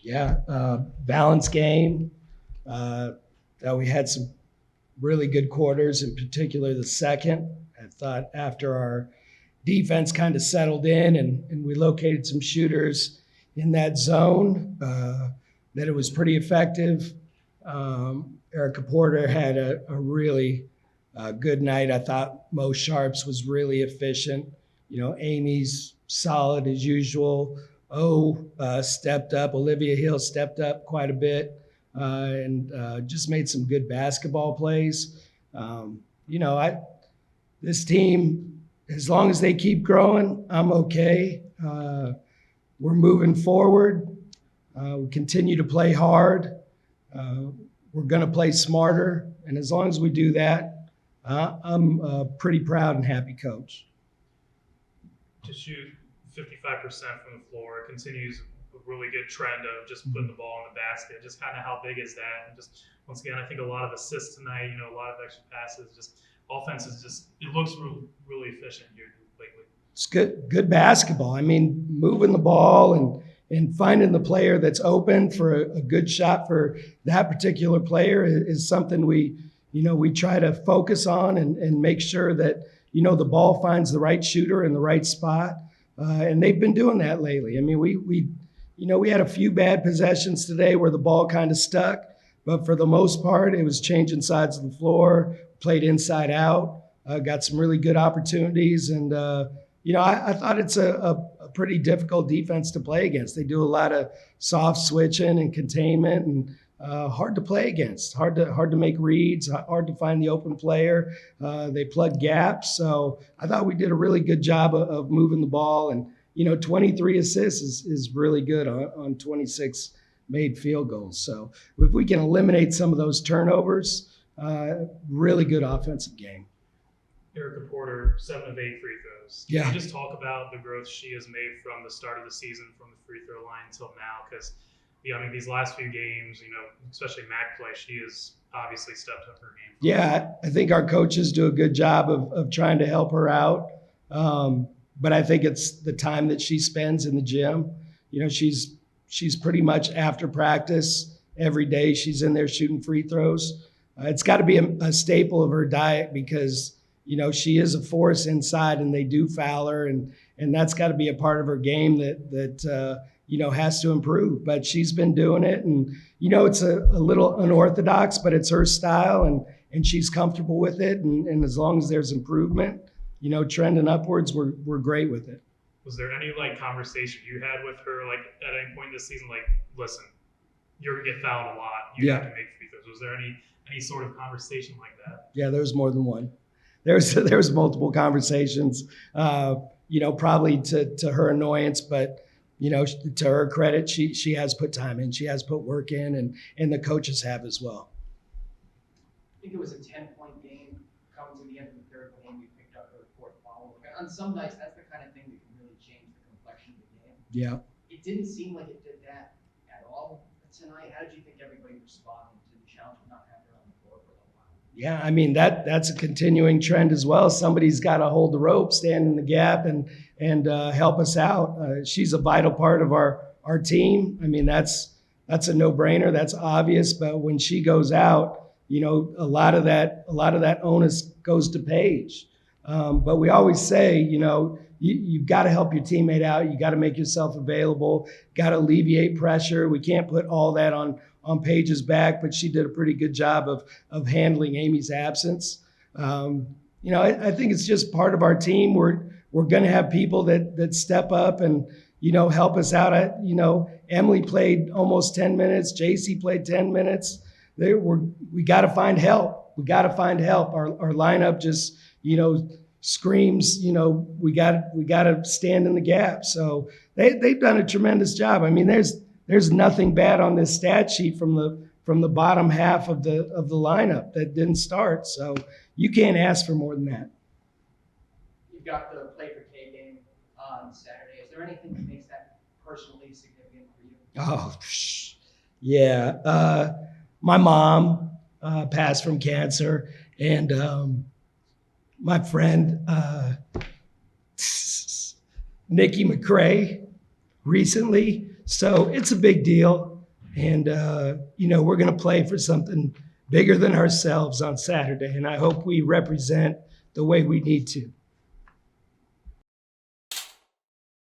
Yeah, balanced game. That we had some really good quarters, in particular the second. I thought after our defense kind of settled in and we located some shooters in that zone, that it was pretty effective. Erica Porter had a really good night. I thought Mo Sharps was really efficient. Amy's solid as usual. Stepped up. Olivia Hill stepped up quite a bit and just made some good basketball plays. This team, as long as they keep growing, I'm okay. We're moving forward. We continue to play hard. We're going to play smarter. And as long as we do that, I'm a pretty proud and happy coach. To shoot 55% from the floor, continues a really good trend of just putting the ball in the basket. Just kind of how big is that? And just, once again, I think a lot of assists tonight, a lot of extra passes, just offense is just, it looks really efficient here lately. It's good basketball. I mean, moving the ball and finding the player that's open for a good shot for that particular player is something we try to focus on and make sure that, the ball finds the right shooter in the right spot. And they've been doing that lately. I mean, we had a few bad possessions today where the ball kind of stuck, but for the most part, it was changing sides of the floor, played inside out, got some really good opportunities. And, I thought it's a pretty difficult defense to play against. They do a lot of soft switching and containment and hard to play against, hard to make reads, hard to find the open player. They plug gaps. So I thought we did a really good job of moving the ball. And, 23 assists is really good on 26 made field goals. So if we can eliminate some of those turnovers, really good offensive game. Erica Porter, 7 of 8 free throws. Yeah. Can you just talk about the growth she has made from the start of the season, from the free throw line until now? Because, these last few games, especially MAC play, she has obviously stepped up her game. Yeah, I think our coaches do a good job of trying to help her out. But I think it's the time that she spends in the gym. She's pretty much after practice every day. She's in there shooting free throws. It's got to be a staple of her diet because, she is a force inside and they do foul her. And that's got to be a part of her game that has to improve. But she's been doing it. And, it's a little unorthodox, but it's her style and she's comfortable with it. And as long as there's improvement, trending upwards, we're great with it. Was there any conversation you had with her at any point this season, listen, you're gonna get fouled a lot, you have to make free throws? Was there any sort of conversation like that? Yeah, there was more than one. There was multiple conversations, probably to her annoyance, but to her credit, she has put time in, she has put work in, and the coaches have as well. I think it was a 10-point game coming to the end of the third game. You picked up her fourth foul. On some nights, that's the kind of thing that can really change the complexion of the game. Yeah. It didn't seem like it did that at all tonight. How did you think everybody responded to the challenge of not having her on the floor for a little while? Yeah, I mean, that's a continuing trend as well. Somebody's got to hold the rope, stand in the gap, and help us out. She's a vital part of our team. I mean, that's a no-brainer. That's obvious. But when she goes out, a lot of that onus goes to Paige. But we always say, you've got to help your teammate out. You got to make yourself available. Got to alleviate pressure. We can't put all that on Paige's back, but she did a pretty good job of handling Amy's absence. I think it's just part of our team. We're going to have people that step up and help us out. Emily played almost 10 minutes. JC played 10 minutes. We got to find help. We got to find help. Our lineup just screams. We got to stand in the gap. So they've done a tremendous job. I mean, there's nothing bad on this stat sheet from the bottom half of the lineup that didn't start. So you can't ask for more than that. You've got the Play for K game on Saturday. Is there anything that makes that personally significant for you? Oh, yeah. My mom passed from cancer, and my friend Nikki McCrae recently. So it's a big deal. And, we're going to play for something bigger than ourselves on Saturday. And I hope we represent the way we need to.